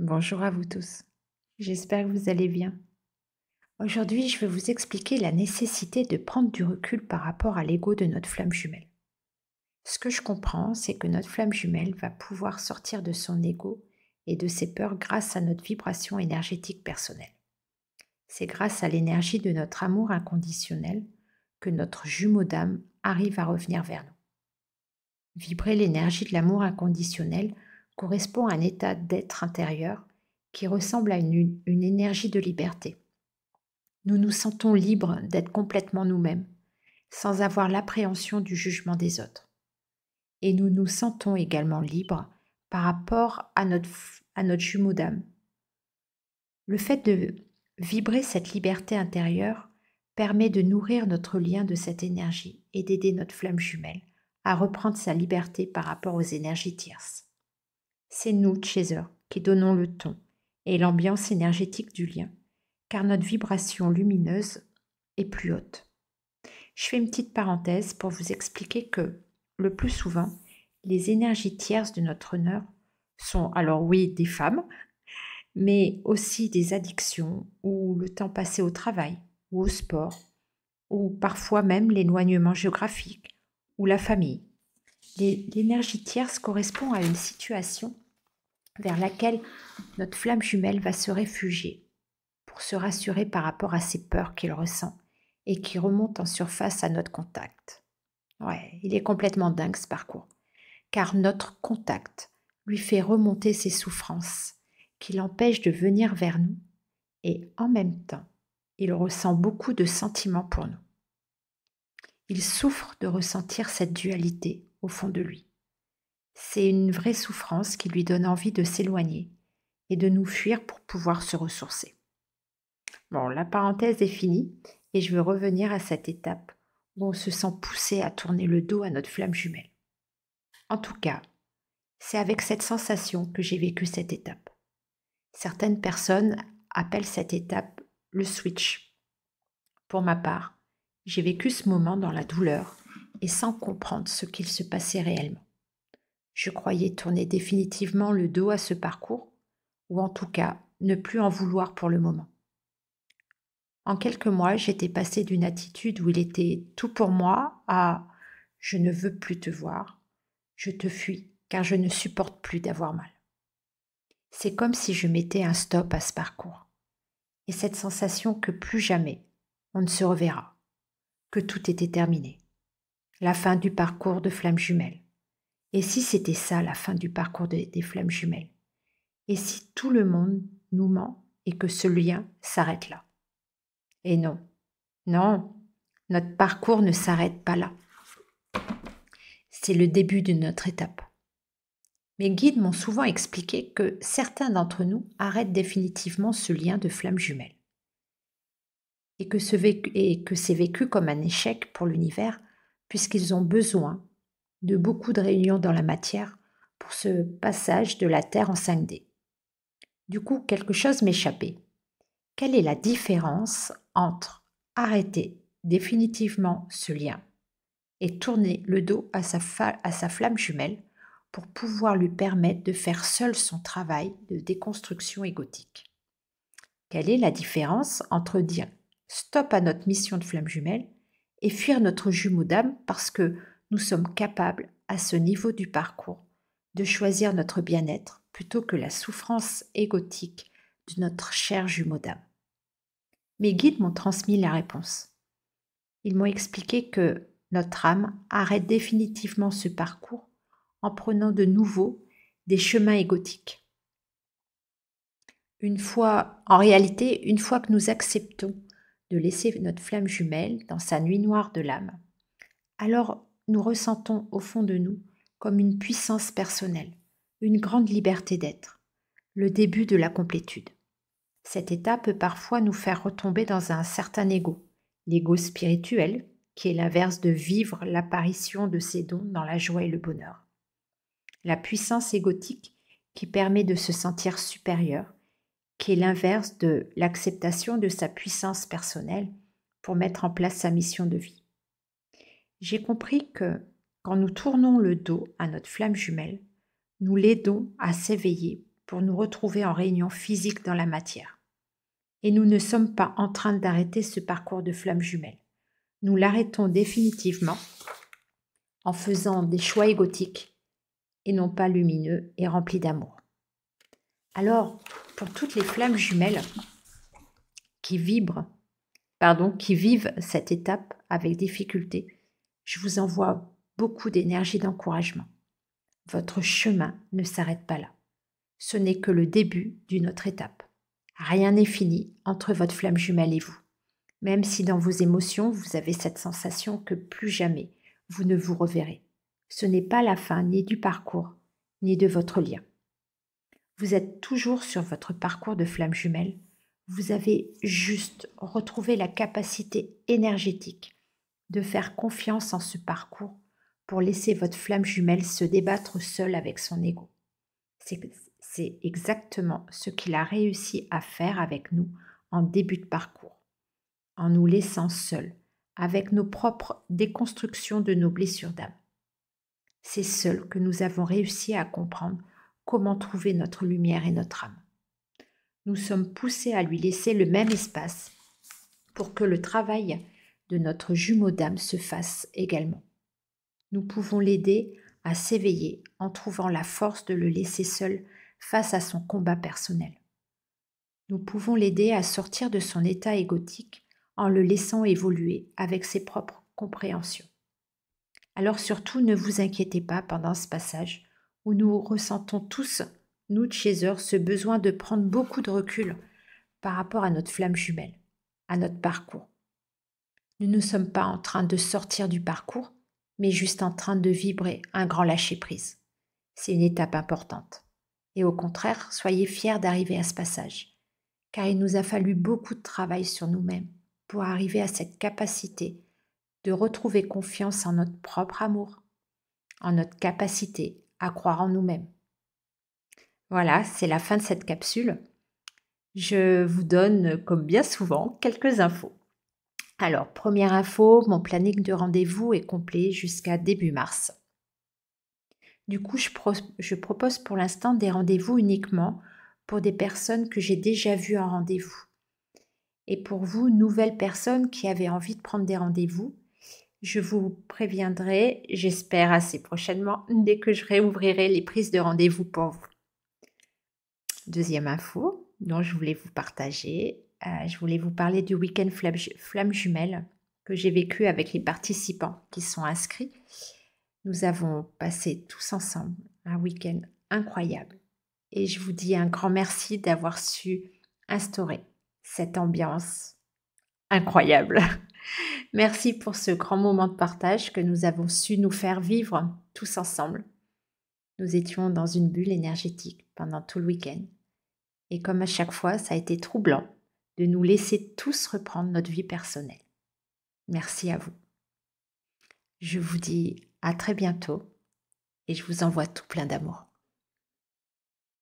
Bonjour à vous tous. J'espère que vous allez bien. Aujourd'hui, je vais vous expliquer la nécessité de prendre du recul par rapport à l'ego de notre flamme jumelle. Ce que je comprends, c'est que notre flamme jumelle va pouvoir sortir de son ego et de ses peurs grâce à notre vibration énergétique personnelle. C'est grâce à l'énergie de notre amour inconditionnel que notre jumeau d'âme arrive à revenir vers nous. Vibrer l'énergie de l'amour inconditionnel correspond à un état d'être intérieur qui ressemble à une énergie de liberté. Nous nous sentons libres d'être complètement nous-mêmes, sans avoir l'appréhension du jugement des autres. Et nous nous sentons également libres par rapport à notre jumeau d'âme. Le fait de vibrer cette liberté intérieure permet de nourrir notre lien de cette énergie et d'aider notre flamme jumelle à reprendre sa liberté par rapport aux énergies tierces. C'est nous, Chaser, qui donnons le ton et l'ambiance énergétique du lien, car notre vibration lumineuse est plus haute. Je fais une petite parenthèse pour vous expliquer que, le plus souvent, les énergies tierces de notre honneur sont, alors oui, des femmes, mais aussi des addictions ou le temps passé au travail ou au sport, ou parfois même l'éloignement géographique ou la famille. L'énergie tierce correspond à une situation vers laquelle notre flamme jumelle va se réfugier pour se rassurer par rapport à ses peurs qu'il ressent et qui remontent en surface à notre contact. Ouais, il est complètement dingue ce parcours, car notre contact lui fait remonter ses souffrances qui l'empêchent de venir vers nous et en même temps, il ressent beaucoup de sentiments pour nous. Il souffre de ressentir cette dualité au fond de lui. C'est une vraie souffrance qui lui donne envie de s'éloigner et de nous fuir pour pouvoir se ressourcer. Bon, la parenthèse est finie et je veux revenir à cette étape où on se sent poussé à tourner le dos à notre flamme jumelle. En tout cas, c'est avec cette sensation que j'ai vécu cette étape. Certaines personnes appellent cette étape le switch. Pour ma part, j'ai vécu ce moment dans la douleur et sans comprendre ce qu'il se passait réellement. Je croyais tourner définitivement le dos à ce parcours, ou en tout cas ne plus en vouloir pour le moment. En quelques mois, j'étais passée d'une attitude où il était tout pour moi à je ne veux plus te voir, je te fuis car je ne supporte plus d'avoir mal. C'est comme si je mettais un stop à ce parcours et cette sensation que plus jamais on ne se reverra, que tout était terminé, la fin du parcours de flammes jumelles. Et si c'était ça la fin du parcours des flammes jumelles? Et si tout le monde nous ment et que ce lien s'arrête là? Et non, non, notre parcours ne s'arrête pas là. C'est le début de notre étape. Mes guides m'ont souvent expliqué que certains d'entre nous arrêtent définitivement ce lien de flamme jumelle et que c'est vécu comme un échec pour l'univers puisqu'ils ont besoin de beaucoup de réunions dans la matière pour ce passage de la Terre en 5D. Du coup, quelque chose m'échappait. Quelle est la différence entre arrêter définitivement ce lien et tourner le dos à sa flamme jumelle pour pouvoir lui permettre de faire seul son travail de déconstruction égotique? Quelle est la différence entre dire stop à notre mission de flamme jumelle et fuir notre jumeau d'âme parce que nous sommes capables, à ce niveau du parcours, de choisir notre bien-être plutôt que la souffrance égotique de notre cher jumeau d'âme? Mes guides m'ont transmis la réponse. Ils m'ont expliqué que notre âme arrête définitivement ce parcours en prenant de nouveau des chemins égotiques. En réalité, une fois que nous acceptons de laisser notre flamme jumelle dans sa nuit noire de l'âme, alors nous ressentons au fond de nous comme une puissance personnelle, une grande liberté d'être, le début de la complétude. Cet état peut parfois nous faire retomber dans un certain ego, l'ego spirituel, qui est l'inverse de vivre l'apparition de ses dons dans la joie et le bonheur. La puissance égotique qui permet de se sentir supérieur, qui est l'inverse de l'acceptation de sa puissance personnelle pour mettre en place sa mission de vie. J'ai compris que quand nous tournons le dos à notre flamme jumelle, nous l'aidons à s'éveiller pour nous retrouver en réunion physique dans la matière. Et nous ne sommes pas en train d'arrêter ce parcours de flamme jumelle. Nous l'arrêtons définitivement en faisant des choix égotiques et non pas lumineux et remplis d'amour. Alors, pour toutes les flammes jumelles qui vivent cette étape avec difficulté, je vous envoie beaucoup d'énergie d'encouragement. Votre chemin ne s'arrête pas là. Ce n'est que le début d'une autre étape. Rien n'est fini entre votre flamme jumelle et vous. Même si dans vos émotions, vous avez cette sensation que plus jamais vous ne vous reverrez. Ce n'est pas la fin ni du parcours, ni de votre lien. Vous êtes toujours sur votre parcours de flamme jumelle. Vous avez juste retrouvé la capacité énergétique de faire confiance en ce parcours pour laisser votre flamme jumelle se débattre seule avec son ego. C'est exactement ce qu'il a réussi à faire avec nous en début de parcours, en nous laissant seuls, avec nos propres déconstructions de nos blessures d'âme. C'est seul que nous avons réussi à comprendre comment trouver notre lumière et notre âme. Nous sommes poussés à lui laisser le même espace pour que le travail de notre jumeau d'âme se fasse également. Nous pouvons l'aider à s'éveiller en trouvant la force de le laisser seul face à son combat personnel. Nous pouvons l'aider à sortir de son état égotique en le laissant évoluer avec ses propres compréhensions. Alors surtout, ne vous inquiétez pas pendant ce passage où nous ressentons tous, nous de chez ce besoin de prendre beaucoup de recul par rapport à notre flamme jumelle, à notre parcours. Nous ne sommes pas en train de sortir du parcours, mais juste en train de vibrer un grand lâcher-prise. C'est une étape importante. Et au contraire, soyez fiers d'arriver à ce passage, car il nous a fallu beaucoup de travail sur nous-mêmes pour arriver à cette capacité de retrouver confiance en notre propre amour, en notre capacité à croire en nous-mêmes. Voilà, c'est la fin de cette capsule. Je vous donne, comme bien souvent, quelques infos. Alors, première info, mon planning de rendez-vous est complet jusqu'à début mars. Du coup, je propose pour l'instant des rendez-vous uniquement pour des personnes que j'ai déjà vues en rendez-vous. Et pour vous, nouvelles personnes qui avaient envie de prendre des rendez-vous, je vous préviendrai, j'espère assez prochainement, dès que je réouvrirai les prises de rendez-vous pour vous. Deuxième info dont je voulais vous partager, je voulais vous parler du week-end flamme jumelle que j'ai vécu avec les participants qui sont inscrits. Nous avons passé tous ensemble un week-end incroyable et je vous dis un grand merci d'avoir su instaurer cette ambiance incroyable. Merci pour ce grand moment de partage que nous avons su nous faire vivre tous ensemble. Nous étions dans une bulle énergétique pendant tout le week-end. Et comme à chaque fois, ça a été troublant de nous laisser tous reprendre notre vie personnelle. Merci à vous. Je vous dis à très bientôt et je vous envoie tout plein d'amour.